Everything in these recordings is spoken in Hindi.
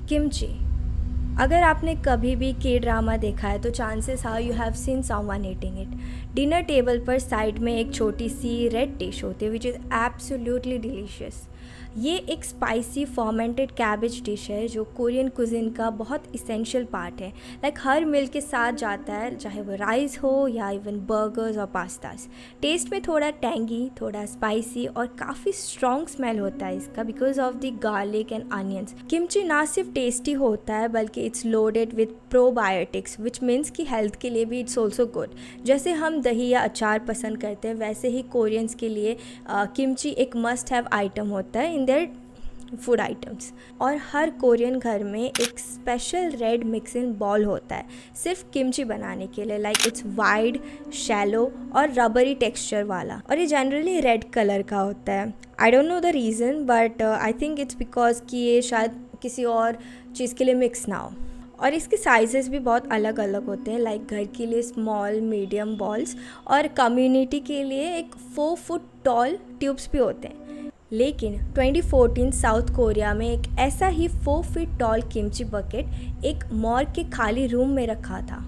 किमची। अगर आपने कभी भी के ड्रामा देखा है तो chances are you have seen someone eating it. Dinner table पर साइड में एक छोटी सी रेड डिश होती है विच इज़ एब्सोल्युटली डिलीशियस। ये एक स्पाइसी फर्मेंटेड कैबेज डिश है जो कोरियन कुजिन का बहुत इसेंशियल पार्ट है। लाइक हर मील के साथ जाता है, चाहे वो राइस हो या इवन बर्गर्स और पास्तास। टेस्ट में थोड़ा टैंगी, थोड़ा स्पाइसी और काफ़ी स्ट्रॉन्ग स्मेल होता है इसका because of the garlic and onions. Kimchi ना सिर्फ टेस्टी होता है बल्कि it's loaded with probiotics which means कि हेल्थ के लिए भी इट्स ऑल्सो गुड। जैसे हम दही या अचार पसंद करते हैं वैसे ही कोरियंस के लिए किमची एक मस्ट हैव आइटम होता है इन देयर फूड आइटम्स। और हर कोरियन घर में एक स्पेशल रेड मिक्सिंग बॉल होता है सिर्फ किमची बनाने के लिए। लाइक इट्स वाइड, शैलो और रबरी टेक्सचर वाला, और ये जनरली रेड कलर का होता है। I don't know the reason but I think it's because कि ये शायद किसी और चीज़ के लिए मिक्स ना हो। और इसके साइजेस भी बहुत अलग अलग होते हैं। लाइक घर के लिए स्मॉल, मीडियम बॉल्स और कम्युनिटी के लिए एक 4 फुट टॉल ट्यूब्स भी होते हैं। लेकिन 2014 साउथ कोरिया में एक ऐसा ही 4 फीट टॉल किमची बकेट एक मॉर्ग के खाली रूम में रखा था।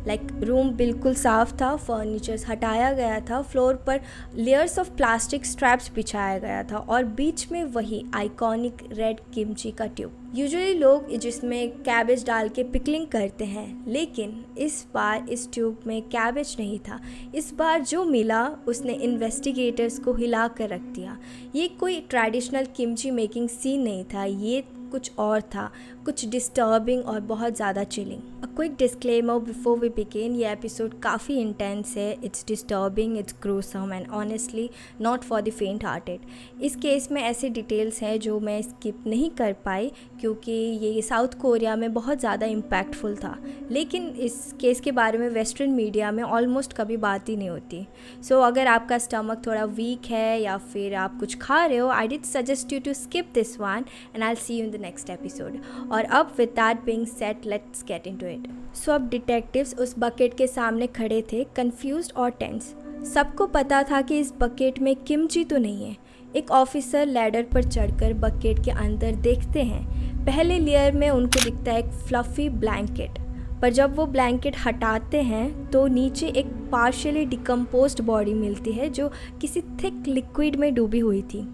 लाइक रूम बिल्कुल साफ़ था, फर्नीचर्स हटाया गया था, फ्लोर पर लेयर्स ऑफ प्लास्टिक स्ट्रैप्स बिछाया गया था और बीच में वही आइकॉनिक रेड किमची का ट्यूब। यूजुअली लोग जिसमें कैबेज डाल के पिकलिंग करते हैं, लेकिन इस बार इस ट्यूब में कैबेज नहीं था। इस बार जो मिला उसने इन्वेस्टिगेटर्स को हिला कर रख दिया। ये कोई ट्रेडिशनल किमची मेकिंग सीन नहीं था, ये कुछ और था, कुछ डिस्टर्बिंग और बहुत ज़्यादा chilling. A quick disclaimer before we begin, ये एपिसोड काफ़ी इंटेंस है, it's disturbing, it's gruesome and honestly not for the faint hearted. इस केस में ऐसे डिटेल्स हैं जो मैं स्किप नहीं कर पाई क्योंकि ये साउथ कोरिया में बहुत ज़्यादा इम्पैक्टफुल था, लेकिन इस केस के बारे में वेस्टर्न मीडिया में ऑलमोस्ट कभी बात ही नहीं होती। सो अगर आपका स्टमक थोड़ा वीक है या फिर आप कुछ खा रहे हो, I did suggest you to skip this one and I will see you in the next episode. और अब with that being set, let's get into it. So अब डिटेक्टिव्स उस बकेट के सामने खड़े थे, कंफ्यूज्ड और टेंस। सबको पता था कि इस बकेट में किमची तो नहीं है। एक ऑफिसर लैडर पर चढ़कर बकेट के अंदर देखते हैं। पहले लेयर में उनको दिखता है एक फ्लफ़ी ब्लैंकेट, पर जब वो ब्लैंकेट हटाते हैं तो नीचे एक पार्शियली डिकम्पोज्ड बॉडी मिलती है जो किसी थिक लिक्विड में डूबी हुई थी।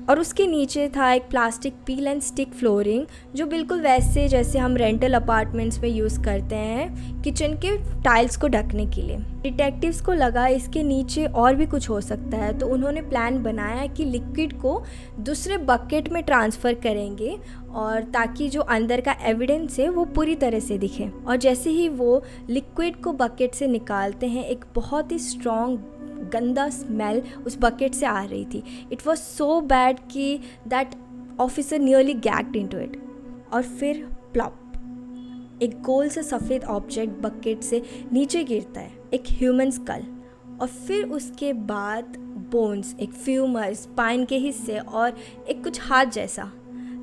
और उसके नीचे था एक plastic peel and stick flooring जो बिल्कुल वैसे जैसे हम रेंटल अपार्टमेंट्स में यूज़ करते हैं किचन के टाइल्स को ढकने के लिए। डिटेक्टिव्स को लगा इसके नीचे और भी कुछ हो सकता है, तो उन्होंने प्लान बनाया कि लिक्विड को दूसरे बकेट में ट्रांसफ़र करेंगे और ताकि जो अंदर का एविडेंस है वो पूरी तरह से दिखे। और जैसे ही वो लिक्विड को बकेट से निकालते हैं, एक बहुत ही स्ट्रॉन्ग गंदा स्मेल उस बकेट से आ रही थी। इट वॉज सो बैड कि that officer nearly gagged into it. और फिर प्लॉप, एक गोल से सफ़ेद ऑब्जेक्ट बकेट से नीचे गिरता है, एक ह्यूमन स्कल। और फिर उसके बाद बोन्स, एक फ्यूमर, स्पाइन के हिस्से और एक कुछ हाथ जैसा।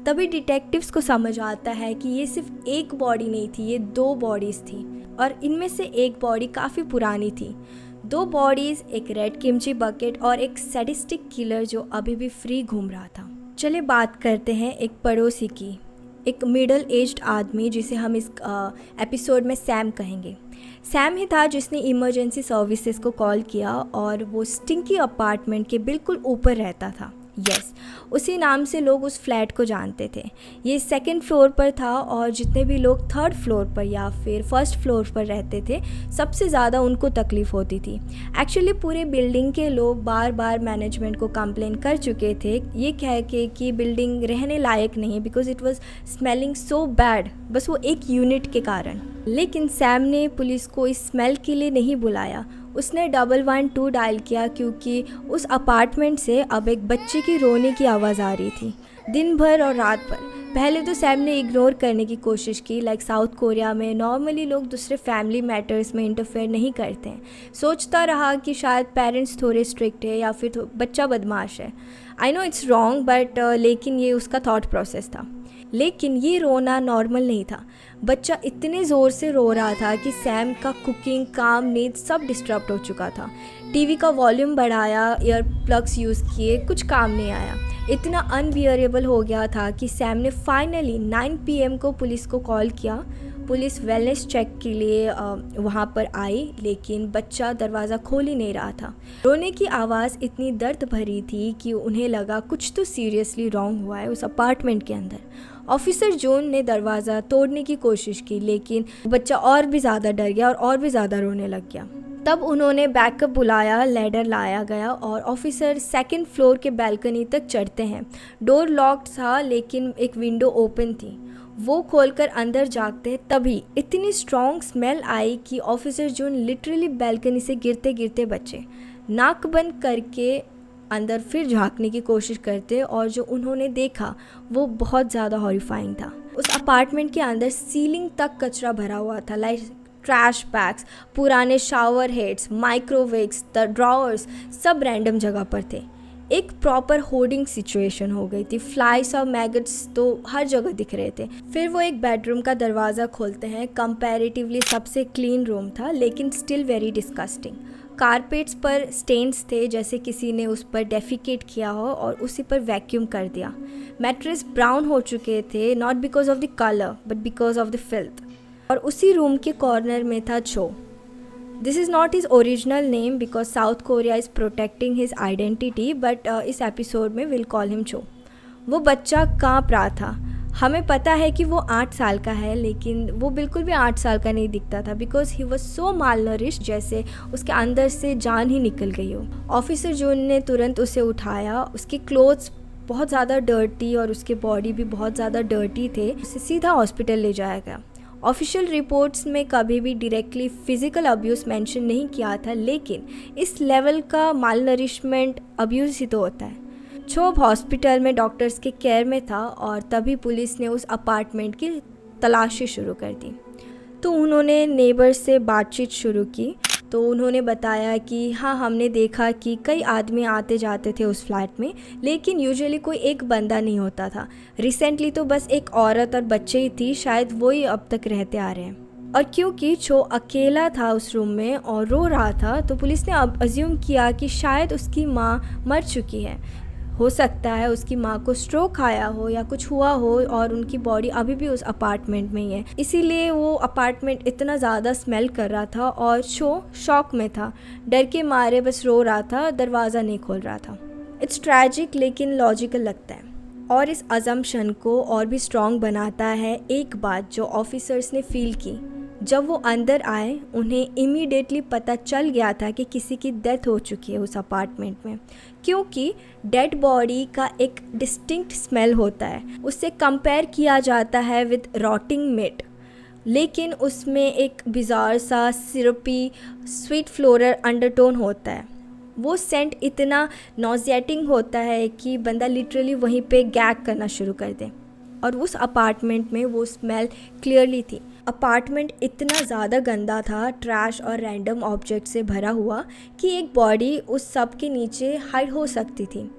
तभी डिटेक्टिव्स को समझ आता है कि ये सिर्फ एक बॉडी नहीं थी, ये 2 बॉडीज़ थी और इनमें से एक बॉडी काफ़ी पुरानी थी। 2 बॉडीज़, एक रेड किमची बकेट और एक सैडिस्टिक किलर जो अभी भी फ्री घूम रहा था। चलिए बात करते हैं एक पड़ोसी की, एक मिडल एज्ड आदमी जिसे हम इस एपिसोड में सैम कहेंगे। सैम ही था जिसने इमरजेंसी सर्विसेज को कॉल किया और वो स्टिंकी अपार्टमेंट के बिल्कुल ऊपर रहता था। यस, उसी नाम से लोग उस फ्लैट को जानते थे। ये 2nd फ्लोर पर था और जितने भी लोग 3rd फ्लोर पर या फिर 1st फ्लोर पर रहते थे, सबसे ज़्यादा उनको तकलीफ़ होती थी। एक्चुअली पूरे बिल्डिंग के लोग बार बार मैनेजमेंट को कंप्लेन कर चुके थे ये कह के कि बिल्डिंग रहने लायक नहीं because it was smelling so bad, बस वो एक यूनिट के कारण। लेकिन सैम ने पुलिस को इस स्मेल के लिए नहीं बुलाया, उसने 112 डायल किया क्योंकि उस अपार्टमेंट से अब एक बच्चे की रोने की आवाज़ आ रही थी, दिन भर और रात भर। पहले तो सैम ने इग्नोर करने की कोशिश की, लाइक साउथ कोरिया में नॉर्मली लोग दूसरे फैमिली मैटर्स में इंटरफेयर नहीं करते हैं। सोचता रहा कि शायद पेरेंट्स थोड़े स्ट्रिक्ट है या फिर बच्चा बदमाश है। I know it's wrong but लेकिन ये उसका थॉट प्रोसेस था। लेकिन ये रोना नॉर्मल नहीं था। बच्चा इतने ज़ोर से रो रहा था कि सैम का कुकिंग, काम, नींद सब डिस्टर्ब हो चुका था। टीवी का वॉल्यूम बढ़ाया, ईयर प्लग्स यूज़ किए, कुछ काम नहीं आया। इतना अनबियरेबल हो गया था कि सैम ने फाइनली 9 PM को पुलिस को कॉल किया। पुलिस वेलनेस चेक के लिए वहाँ पर आई, लेकिन बच्चा दरवाज़ा खोल ही नहीं रहा था। रोने की आवाज़ इतनी दर्द भरी थी कि उन्हें लगा कुछ तो सीरियसली रॉन्ग हुआ है उस अपार्टमेंट के अंदर। ऑफिसर जॉन ने दरवाज़ा तोड़ने की कोशिश की, लेकिन बच्चा और भी ज़्यादा डर गया और भी ज़्यादा रोने लग गया। तब उन्होंने बैकअप बुलाया, लैडर लाया गया और ऑफिसर सेकंड फ्लोर के बालकनी तक चढ़ते हैं। डोर लॉक्ड था, लेकिन एक विंडो ओपन थी। वो खोलकर अंदर जागते हैं, तभी इतनी स्ट्रॉन्ग स्मेल आई कि ऑफिसर जॉन लिटरली बालकनी से गिरते गिरते बचे। नाक बंद करके अंदर फिर झांकने की कोशिश करते और जो उन्होंने देखा वो बहुत ज़्यादा हॉरिफाइंग था। उस अपार्टमेंट के अंदर सीलिंग तक कचरा भरा हुआ था, लाइक ट्रैश बैग्स, पुराने शावर हेड्स, माइक्रोवेव्स, ड्रॉवर्स, सब रैंडम जगह पर थे। एक प्रॉपर होर्डिंग सिचुएशन हो गई थी। फ्लाइस और मैगट्स तो हर जगह दिख रहे थे। फिर वो एक बेडरूम का दरवाज़ा खोलते हैं। कंपैरेटिवली सबसे क्लीन रूम था, लेकिन स्टिल वेरी डिस्गस्टिंग। कारपेट्स पर स्टेन्स थे, जैसे किसी ने उस पर डेफिकेट किया हो और उसी पर वैक्यूम कर दिया। मैट्रेस ब्राउन हो चुके थे, not because of the colour but because of the filth. और उसी रूम के कॉर्नर में था चो। This is not his original name because south Korea is protecting his identity, but इस एपिसोड में विल कॉल हिम चो। वो बच्चा काँप रहा था। हमें पता है कि वो 8 साल का है, लेकिन वो बिल्कुल भी 8 साल का नहीं दिखता था बिकॉज ही वॉज सो मालनरिश्ड, जैसे उसके अंदर से जान ही निकल गई हो। ऑफिसर जॉन ने तुरंत उसे उठाया। उसके क्लोथ्स बहुत ज़्यादा डर्टी और उसके बॉडी भी बहुत ज़्यादा डर्टी थे। उसे सीधा हॉस्पिटल ले जाया गया। ऑफिशियल रिपोर्ट्स में कभी भी डायरेक्टली फिजिकल अब्यूज़ मेंशन नहीं किया था, लेकिन इस लेवल का मालनरिशमेंट अब्यूज़ ही तो होता है। छोब हॉस्पिटल में डॉक्टर्स के केयर में था और तभी पुलिस ने उस अपार्टमेंट की तलाशी शुरू कर दी। तो उन्होंने नेबर्स से बातचीत शुरू की। तो उन्होंने बताया कि हाँ, हमने देखा कि कई आदमी आते जाते थे उस फ्लैट में, लेकिन यूजुअली कोई एक बंदा नहीं होता था। रिसेंटली तो बस एक औरत और बच्चे ही थी, शायद वही अब तक रहते आ रहे हैं। और क्योंकि चो अकेला था उस रूम में और रो रहा था, तो पुलिस ने अब अज्यूम किया कि शायद उसकी माँ मर चुकी है। हो सकता है उसकी माँ को स्ट्रोक आया हो या कुछ हुआ हो और उनकी बॉडी अभी भी उस अपार्टमेंट में ही है, इसीलिए वो अपार्टमेंट इतना ज़्यादा स्मेल कर रहा था और शो शॉक में था। डर के मारे बस रो रहा था, दरवाज़ा नहीं खोल रहा था। इट्स ट्रैजिक लेकिन लॉजिकल लगता है। और इस अजम्पशन को और भी स्ट्रॉन्ग बनाता है एक बात जो ऑफिसर्स ने फील की। जब वो अंदर आए, उन्हें इमीडिएटली पता चल गया था कि किसी की डेथ हो चुकी है उस अपार्टमेंट में, क्योंकि डेड बॉडी का एक डिस्टिंक्ट स्मेल होता है। उससे कंपेयर किया जाता है विद रॉटिंग मीट, लेकिन उसमें एक बिजार सा सिरपी स्वीट फ्लोरल अंडरटोन होता है। वो सेंट इतना नॉजिएटिंग होता है कि बंदा लिटरली वहीं पे गैग करना शुरू कर दे। और उस अपार्टमेंट में वो स्मेल क्लियरली थी। अपार्टमेंट इतना ज़्यादा गंदा था, ट्रैश और रैंडम ऑब्जेक्ट से भरा हुआ, कि एक बॉडी उस सब के नीचे हाइड हो सकती थी।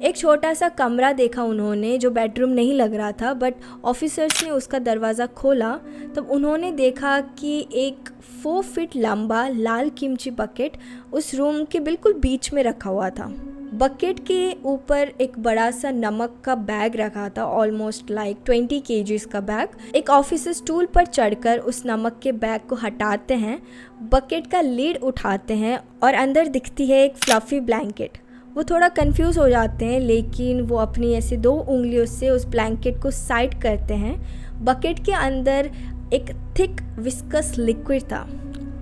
एक छोटा सा कमरा देखा उन्होंने जो बेडरूम नहीं लग रहा था, बट ऑफिसर्स ने उसका दरवाज़ा खोला तब उन्होंने देखा कि एक 4 फीट लंबा लाल किमची बकेट उस रूम के बिल्कुल बीच में रखा हुआ था। बकेट के ऊपर एक बड़ा सा नमक का बैग रखा था, ऑलमोस्ट लाइक 20 kgs का बैग। एक ऑफिसर स्टूल पर चढ़कर उस नमक के बैग को हटाते हैं, बकेट का लीड उठाते हैं और अंदर दिखती है एक फ्लफ़ी ब्लैंकेट। वो थोड़ा कंफ्यूज हो जाते हैं, लेकिन वो अपनी ऐसे 2 उंगलियों से उस ब्लैंकेट को साइड करते हैं। बकेट के अंदर एक थिक विस्कस लिक्विड था,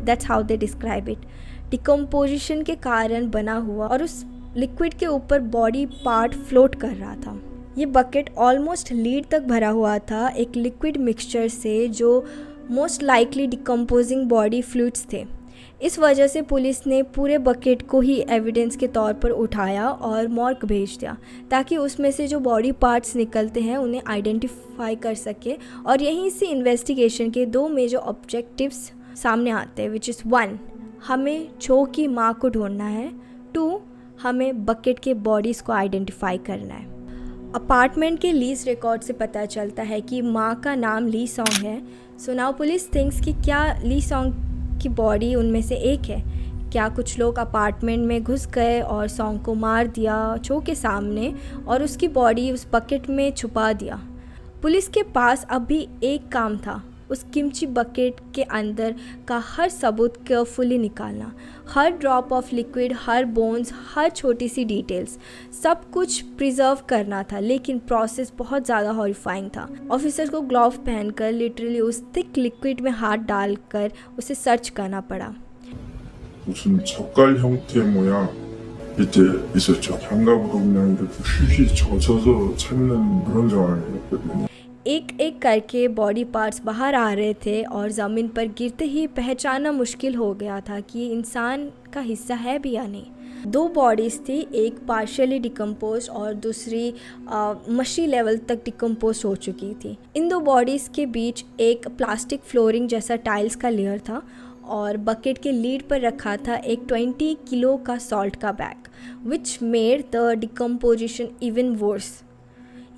that's how they describe it, decomposition के कारण बना हुआ, और उस लिक्विड के ऊपर बॉडी पार्ट फ्लोट कर रहा था। ये बकेट ऑलमोस्ट लीड तक भरा हुआ था एक लिक्विड मिक्सचर से जो most likely decomposing body fluids थे। इस वजह से पुलिस ने पूरे बकेट को ही एविडेंस के तौर पर उठाया और मॉर्ग भेज दिया, ताकि उसमें से जो बॉडी पार्ट्स निकलते हैं उन्हें आइडेंटिफाई कर सके। और यहीं से इन्वेस्टिगेशन के 2 मेजर ऑब्जेक्टिव्स सामने आते हैं, विच इज़ 1, हमें चो की माँ को ढूंढना है, 2, हमें बकेट के बॉडीज़ को आइडेंटिफाई करना है। अपार्टमेंट के लीज रिकॉर्ड से पता चलता है कि माँ का नाम ली सॉन्ग है। सो नाउ पुलिस थिंक्स कि क्या ली सॉन्ग की बॉडी उनमें से एक है, क्या कुछ लोग अपार्टमेंट में घुस गए और सॉन्ग को मार दिया चो के सामने और उसकी बॉडी उस बकेट में छुपा दिया। पुलिस के पास अभी एक काम था, उस किमची बकेट के अंदर का हर सबूत केयरफुली निकालना, हर ड्रॉप ऑफ लिक्विड, हर बोन्स, हर छोटी सी डिटेल्स, सब कुछ प्रिजर्व करना था। लेकिन प्रोसेस बहुत ज़्यादा हॉरिफाइंग था। ऑफिसर को ग्लव पहनकर लिटरली उस थिक लिक्विड में हाथ डालकर उसे सर्च करना पड़ा। 무슨 젓갈 형태의 모양 밑에 있었죠. 장갑으로 그냥 이렇게 휘휘 젖어서 찾는 그런 상황이었거든요. एक एक करके बॉडी पार्ट्स बाहर आ रहे थे और ज़मीन पर गिरते ही पहचानना मुश्किल हो गया था कि ये इंसान का हिस्सा है भी या नहीं। 2 बॉडीज़ थी, एक पार्शियली डिकम्पोज और दूसरी मशी लेवल तक डिकम्पोज हो चुकी थी। इन 2 बॉडीज़ के बीच एक प्लास्टिक फ्लोरिंग जैसा टाइल्स का लेयर था और बकेट के लीड पर रखा था एक 20 किलो का सॉल्ट का bag, which made the decomposition even worse.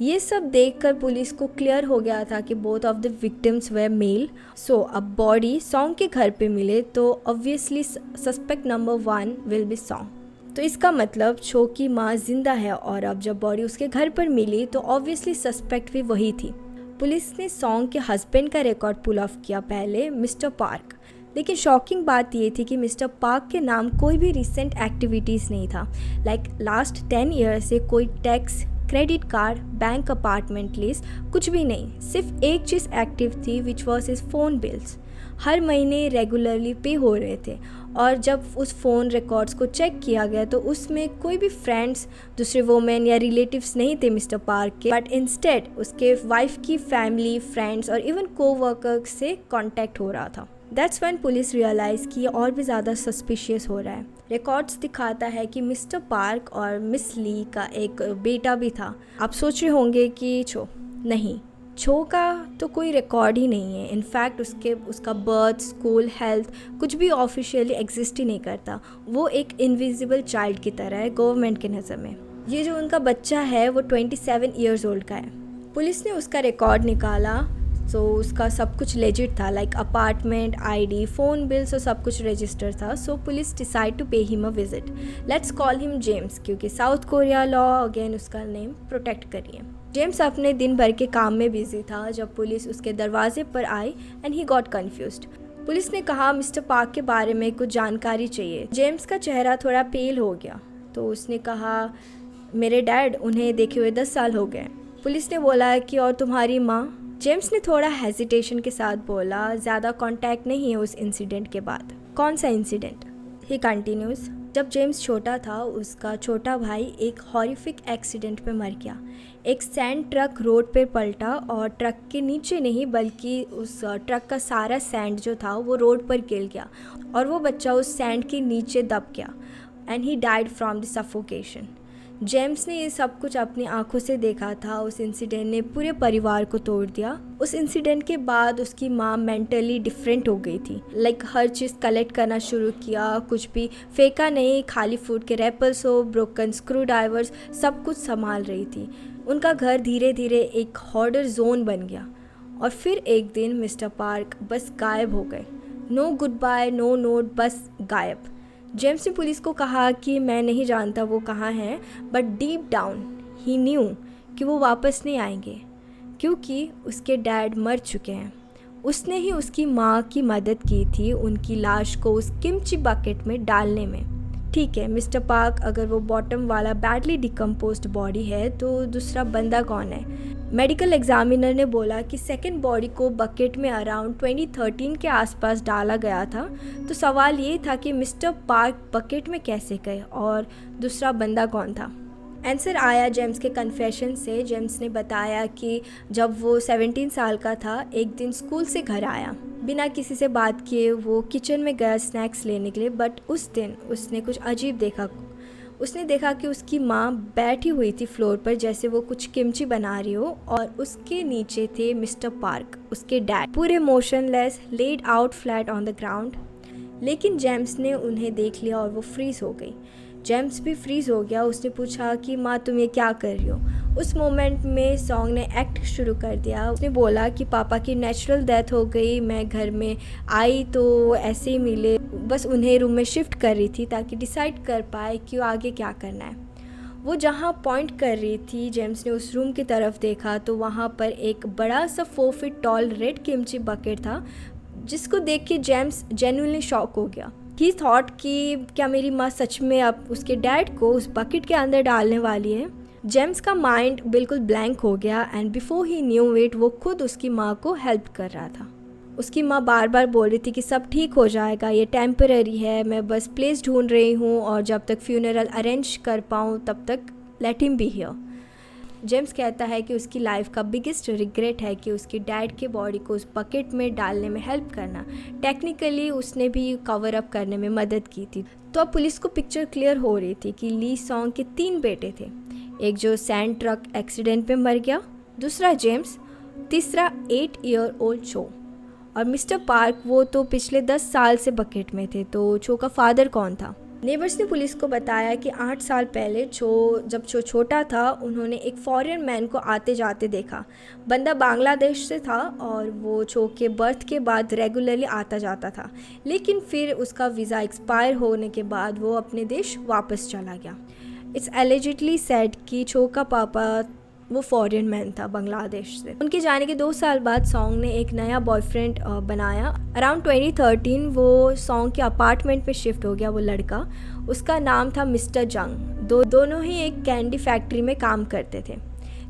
ये सब देखकर पुलिस को क्लियर हो गया था कि both of the victims were male. So अब बॉडी सॉन्ग के घर पे मिले तो obviously suspect number 1 will be Song. तो इसका मतलब छो की माँ जिंदा है और अब जब बॉडी उसके घर पर मिली तो ऑब्वियसली सस्पेक्ट भी वही थी। पुलिस ने सॉन्ग के हस्बैंड का रिकॉर्ड पुल ऑफ किया पहले, मिस्टर पार्क। लेकिन शॉकिंग बात ये थी कि मिस्टर पार्क के नाम कोई भी रिसेंट एक्टिविटीज़ नहीं था। लाइक लास्ट 10 ईयर से कोई tax, credit card, bank, apartment lease कुछ भी नहीं। सिर्फ एक चीज़ एक्टिव थी, which was his phone bills. हर महीने रेगुलरली पे हो रहे थे और जब उस फ़ोन रिकॉर्ड्स को चेक किया गया तो उसमें कोई भी फ्रेंड्स, दूसरे वोमेन या रिलेटिव्स नहीं थे मिस्टर पार्क के, बट इंस्टेड उसके वाइफ की फैमिली, फ्रेंड्स और इवन कोवर्कर से कांटेक्ट हो रहा था। दैट्स व्हेन पुलिस रियलाइज़ कि ये और भी ज़्यादा सस्पिशियस हो रहा है। रिकॉर्ड्स दिखाता है कि मिस्टर पार्क और मिस ली का एक बेटा भी था। आप सोच रहे होंगे कि छो का तो कोई रिकॉर्ड ही नहीं है। इनफैक्ट उसका बर्थ, स्कूल, हेल्थ कुछ भी ऑफिशियली एग्जिस्ट ही नहीं करता। वो एक इनविजिबल चाइल्ड की तरह है गवर्नमेंट के नज़र में। ये जो उनका बच्चा है वो 27 ईयर्स ओल्ड का है। पुलिस ने उसका रिकॉर्ड निकाला तो उसका सब कुछ लेजिट था, like apartment, ID, phone bills और सब कुछ रजिस्टर था। So police decide to pay him a visit. Let's call him James, क्योंकि साउथ कोरिया लॉ अगेन उसका नेम प्रोटेक्ट करिए। जेम्स अपने दिन भर के काम में बिजी था जब पुलिस उसके दरवाजे पर आई and he got confused. Police ने कहा मिस्टर पार्क के बारे में कुछ जानकारी चाहिए। जेम्स का चेहरा थोड़ा पेल हो गया तो उसने कहा, मेरे डैड, उन्हें देखे हुए 10 साल हो गए। पुलिस ने बोला कि और तुम्हारी माँ? जेम्स ने थोड़ा हेजिटेशन के साथ बोला, ज़्यादा कांटेक्ट नहीं है उस इंसिडेंट के बाद। कौन सा इंसिडेंट? ही कंटिन्यूज़, जब जेम्स छोटा था उसका छोटा भाई एक हॉरिफिक एक्सीडेंट में मर गया। एक सैंड ट्रक रोड पे पलटा और ट्रक के नीचे नहीं बल्कि उस ट्रक का सारा सैंड जो था वो रोड पर गिर गया और वो बच्चा उस सैंड के नीचे दब गया and he died from the suffocation. James ने ये सब कुछ अपनी आंखों से देखा था। उस इंसिडेंट ने पूरे परिवार को तोड़ दिया। उस इंसिडेंट के बाद उसकी माँ मेंटली डिफरेंट हो गई थी। लाइक हर चीज़ कलेक्ट करना शुरू किया, कुछ भी फेंका नहीं, खाली फूड के रैपर्स हो, ब्रोकन स्क्रू ड्राइवर्स, सब कुछ संभाल रही थी। उनका घर धीरे धीरे एक हॉर्डर जोन बन गया और फिर एक दिन मिस्टर पार्क बस गायब हो गए। No goodbye, no note, बस गायब। जेम्स ने पुलिस को कहा कि मैं नहीं जानता वो कहाँ हैं, but deep down he new कि वो वापस नहीं आएंगे क्योंकि उसके डैड मर चुके हैं। उसने ही उसकी माँ की मदद की थी उनकी लाश को उस किमची बकेट में डालने में। ठीक है, मिस्टर पार्क अगर वो बॉटम वाला बैडली डिकम्पोज्ड बॉडी है तो दूसरा बंदा कौन है? मेडिकल एग्जामिनर ने बोला कि सेकंड बॉडी को बकेट में अराउंड 2013 के आसपास डाला गया था। तो सवाल ये था कि मिस्टर पार्क बकेट में कैसे गए और दूसरा बंदा कौन था? आंसर आया जेम्स के कन्फेशन से। जेम्स ने बताया कि जब वो 17 साल का था एक दिन स्कूल से घर आया, बिना किसी से बात किए वो किचन में गया स्नैक्स लेने के लिए, बट उस दिन उसने कुछ अजीब देखा। उसने देखा कि उसकी माँ बैठी हुई थी फ्लोर पर जैसे वो कुछ किमची बना रही हो और उसके नीचे थे मिस्टर पार्क, उसके डैड, पूरे motionless, laid out flat on the ground. लेकिन जेम्स ने उन्हें देख लिया और वो फ्रीज हो गई। जेम्स भी फ्रीज हो गया। उसने पूछा कि माँ तुम ये क्या कर रही हो? उस मोमेंट में सॉन्ग ने एक्ट शुरू कर दिया। उसने बोला कि पापा की नेचुरल डेथ हो गई, मैं घर में आई तो ऐसे ही मिले, बस उन्हें रूम में शिफ्ट कर रही थी ताकि डिसाइड कर पाए कि वो आगे क्या करना है। वो जहाँ पॉइंट कर रही थी, जेम्स ने उस रूम की तरफ देखा तो वहाँ पर एक बड़ा सा 4 feet tall red kimchi bucket था, जिसको देख के जेम्स जेन्युइनली शॉक हो गया। ही थॉट कि क्या मेरी माँ सच में अब उसके डैड को उस बकेट के अंदर डालने वाली है। जेम्स का माइंड बिल्कुल ब्लैंक हो गया and before he knew it वो खुद उसकी माँ को हेल्प कर रहा था। उसकी माँ बार बार बोल रही थी कि सब ठीक हो जाएगा, ये टेम्पररी है, मैं बस प्लेस ढूंढ रही हूँ और जब तक फ्यूनरल अरेंज कर पाऊँ तब तक let him be here. James कहता है कि उसकी लाइफ का बिगेस्ट रिग्रेट है कि उसके डैड के बॉडी को उस बकेट में डालने में हेल्प करना। टेक्निकली उसने भी कवर अप करने में मदद की थी। तो अब पुलिस को पिक्चर क्लियर हो रही थी कि ली सॉन्ग के 3 बेटे थे, एक जो सैंड ट्रक एक्सीडेंट में मर गया, दूसरा जेम्स, तीसरा 8 ईयर ओल्ड चो। और मिस्टर पार्क वो तो पिछले 10 साल से बकेट में थे। तो चो का फादर कौन था? नेबर्स ने पुलिस को बताया कि 8 साल पहले जब चो छोटा था उन्होंने एक फॉरेन मैन को आते जाते देखा। बंदा बांग्लादेश से था और वो चो के बर्थ के बाद रेगुलरली आता जाता था, लेकिन फिर उसका वीज़ा एक्सपायर होने के बाद वो अपने देश वापस चला गया। इट्स एलिजिडली सेड कि चो का पापा वो फॉरेन मैन था बांग्लादेश से। उनके जाने के 2 साल बाद सॉन्ग ने एक नया बॉयफ्रेंड बनाया। अराउंड 2013 वो सॉन्ग के अपार्टमेंट पे शिफ्ट हो गया। वो लड़का, उसका नाम था मिस्टर जंग। दोनों ही एक कैंडी फैक्ट्री में काम करते थे,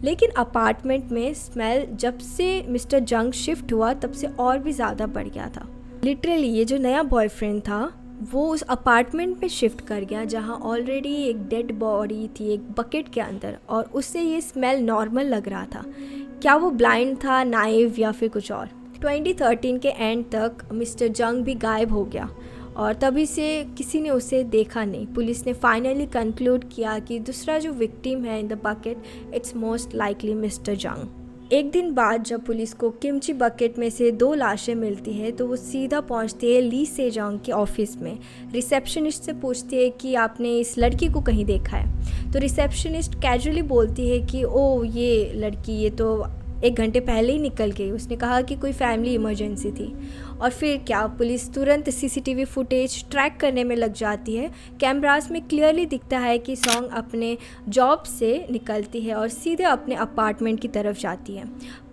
लेकिन अपार्टमेंट में स्मेल जब से मिस्टर जंग शिफ्ट हुआ तब से और भी ज़्यादा बढ़ गया था। लिटरली ये जो नया बॉयफ्रेंड था वो उस अपार्टमेंट में शिफ्ट कर गया जहाँ ऑलरेडी एक डेड बॉडी थी एक बकेट के अंदर, और उससे ये स्मेल नॉर्मल लग रहा था। क्या वो ब्लाइंड था, नाइव, या फिर कुछ और? 2013 के एंड तक मिस्टर जंग भी गायब हो गया और तभी से किसी ने उसे देखा नहीं। पुलिस ने फाइनली कंक्लूड किया कि दूसरा जो विक्टिम है in the bucket, it's most likely mister जंग। एक दिन बाद जब पुलिस को किमची बकेट में से 2 लाशें मिलती है तो वो सीधा पहुंचती है ली सेजोंग के ऑफिस में। रिसेप्शनिस्ट से पूछती है कि आपने इस लड़की को कहीं देखा है? तो रिसेप्शनिस्ट कैजुअली बोलती है कि ओ ये लड़की ये तो 1 घंटे पहले ही निकल गई। उसने कहा कि कोई फैमिली इमरजेंसी थी। और फिर क्या, पुलिस तुरंत सीसीटीवी फुटेज ट्रैक करने में लग जाती है। कैमरास में क्लियरली दिखता है कि सॉन्ग अपने जॉब से निकलती है और सीधे अपने अपार्टमेंट की तरफ जाती है।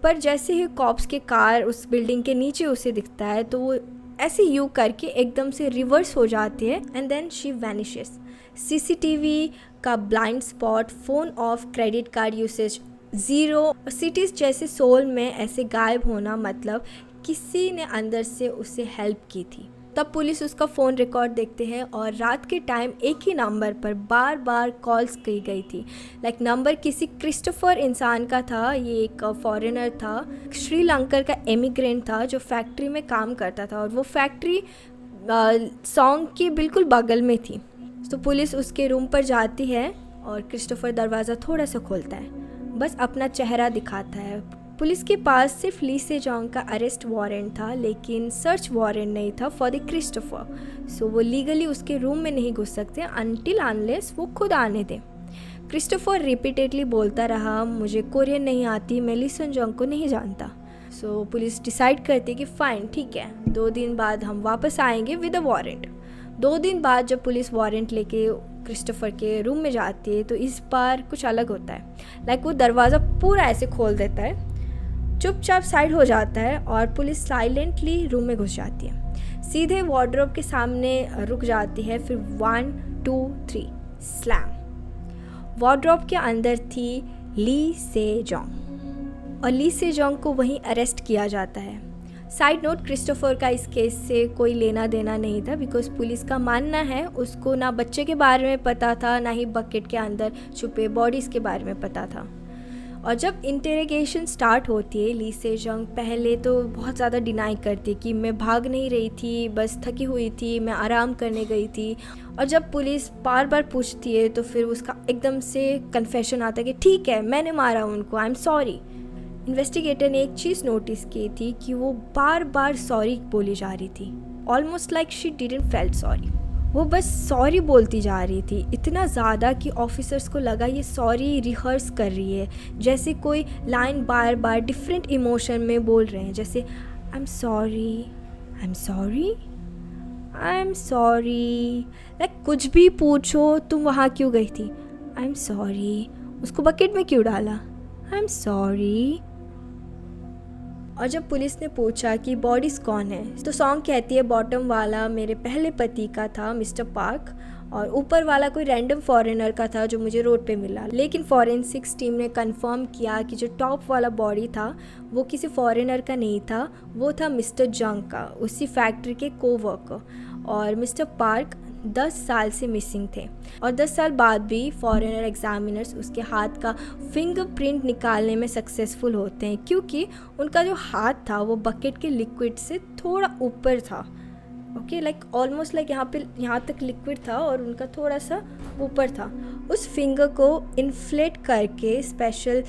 पर जैसे ही कॉप्स के कार उस बिल्डिंग के नीचे उसे दिखता है तो वो ऐसे यू करके एकदम से रिवर्स हो जाती है and then she vanishes. CCTV का blind spot, phone off, credit card usage 0। Cities जैसे सोल में ऐसे गायब होना मतलब किसी ने अंदर से उसे हेल्प की थी। तब पुलिस उसका फ़ोन रिकॉर्ड देखते हैं और रात के टाइम एक ही नंबर पर बार बार कॉल्स की गई थी। लाइक नंबर किसी क्रिस्टोफर इंसान का था। ये एक फॉरेनर था, श्रीलंका का एमिग्रेंट था जो फैक्ट्री में काम करता था और वो फैक्ट्री सॉन्ग के बिल्कुल बगल में थी। तो पुलिस उसके रूम पर जाती है और क्रिस्टोफर दरवाज़ा थोड़ा सा खोलता है, बस अपना चेहरा दिखाता है। पुलिस के पास सिर्फ ली सेजोंग का अरेस्ट वारंट था, लेकिन सर्च वारंट नहीं था फॉर द क्रिस्टोफर। सो वो लीगली उसके रूम में नहीं घुस सकते अनटिल अनलेस वो खुद आने दें। क्रिस्टोफर रिपीटेडली बोलता रहा, मुझे कोरियन नहीं आती, मैं ली सेजोंग को नहीं जानता। सो पुलिस डिसाइड करती है कि फ़ाइन, ठीक है, 2 दिन बाद हम वापस आएंगे विद अ वारंट। 2 दिन बाद जब पुलिस वारंट लेके क्रिस्टोफर के रूम में जाती है तो इस बार कुछ अलग होता है। लाइक वो दरवाज़ा पूरा ऐसे खोल देता है, चुपचाप साइड हो जाता है और पुलिस साइलेंटली रूम में घुस जाती है। सीधे वार्डरोब के सामने रुक जाती है, फिर 1 2 3 स्लैम। वार्डरोब के अंदर थी ली सेजोंग और ली सेजोंग को वहीं अरेस्ट किया जाता है। साइड नोट, क्रिस्टोफर का इस केस से कोई लेना देना नहीं था बिकॉज पुलिस का मानना है उसको ना बच्चे के बारे में पता था, ना ही बकेट के अंदर छुपे बॉडीज़ के बारे में पता था। और जब इंटेरोगेशन स्टार्ट होती है, ली सेजोंग पहले तो बहुत ज़्यादा डिनाई करती कि मैं भाग नहीं रही थी, बस थकी हुई थी, मैं आराम करने गई थी। और जब पुलिस बार बार पूछती है तो फिर उसका एकदम से कन्फेशन आता है कि ठीक है, मैंने मारा उनको, आई एम सॉरी। इन्वेस्टिगेटर ने एक चीज़ नोटिस की थी कि वो बार बार सॉरी बोली जा रही थी, almost like she didn't felt sorry. वो बस सॉरी बोलती जा रही थी, इतना ज़्यादा कि ऑफिसर्स को लगा ये सॉरी रिहर्स कर रही है, जैसे कोई लाइन बार बार डिफरेंट इमोशन में बोल रहे हैं, जैसे I am sorry, I am sorry, I am sorry, like कुछ भी पूछो, तुम वहाँ क्यों गई थी? आई एम सॉरी, उसको बकेट में क्यों डाला? I am sorry. और जब पुलिस ने पूछा कि बॉडीज़ कौन है, तो सॉन्ग कहती है बॉटम वाला मेरे पहले पति का था मिस्टर पार्क, और ऊपर वाला कोई रैंडम फॉरेनर का था जो मुझे रोड पे मिला। लेकिन फॉरेंसिक्स टीम ने कंफर्म किया कि जो टॉप वाला बॉडी था वो किसी फॉरेनर का नहीं था, वो था मिस्टर जंग का, उसी फैक्ट्री के कोवर्कर। और मिस्टर पार्क 10 साल से मिसिंग थे, और 10 साल बाद भी फॉरेनर एग्जामिनर्स उसके हाथ का फिंगरप्रिंट निकालने में सक्सेसफुल होते हैं, क्योंकि उनका जो हाथ था वो बकेट के लिक्विड से थोड़ा ऊपर था। ओके, लाइक ऑलमोस्ट लाइक यहाँ तक लिक्विड था और उनका थोड़ा सा ऊपर था। उस फिंगर को इन्फ्लेट करके स्पेशल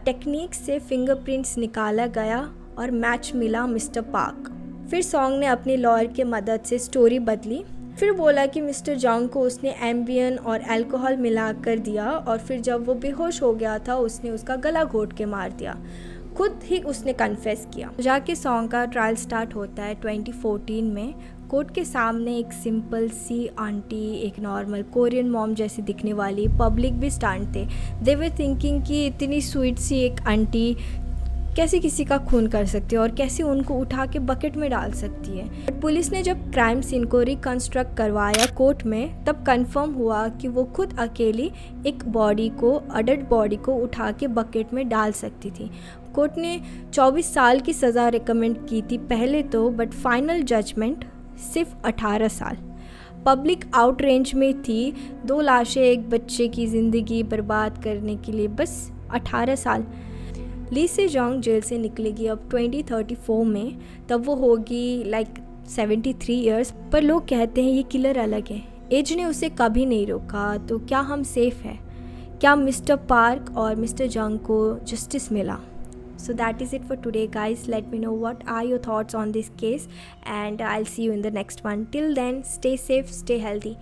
टेक्निक से फिंगरप्रिंट्स निकाला गया और मैच मिला मिस्टर पार्क। फिर सॉन्ग ने अपनी लॉयर के मदद से स्टोरी बदली, फिर बोला कि मिस्टर जंग को उसने एम्बियन और अल्कोहल मिला कर दिया, और फिर जब वो बेहोश हो गया था उसने उसका गला घोट के मार दिया। खुद ही उसने कन्फेस किया। जाके सॉन्ग का ट्रायल स्टार्ट होता है 2014 में। कोर्ट के सामने एक सिंपल सी आंटी, एक नॉर्मल कोरियन मॉम जैसी दिखने वाली, पब्लिक भी स्टैंड थे। दे वर थिंकिंग कि इतनी स्वीट सी एक आंटी कैसे किसी का खून कर सकती है और कैसे उनको उठा के बकेट में डाल सकती है। बट पुलिस ने जब क्राइम सीन को रिकंस्ट्रक्ट करवाया कोर्ट में, तब कंफर्म हुआ कि वो खुद अकेली एक बॉडी को, अडल्ट बॉडी को उठा के बकेट में डाल सकती थी। कोर्ट ने 24 साल की सज़ा रिकमेंड की थी पहले तो, बट फाइनल जजमेंट सिर्फ 18 साल। पब्लिक आउटरेंज में थी, 2 लाशें, एक बच्चे की ज़िंदगी बर्बाद करने के लिए बस 18 साल। ली से जॉन्ग जेल से निकलेगी अब 2034 में, तब वो होगी लाइक 73 इयर्स। पर लोग कहते हैं ये किलर अलग है, एज ने उसे कभी नहीं रोका। तो क्या हम सेफ है? क्या मिस्टर पार्क और मिस्टर जॉन्ग को जस्टिस मिला? So that is it for today, guys. Let me know what are your thoughts on this case, and I'll see you in the next one. Till then, stay safe, stay healthy.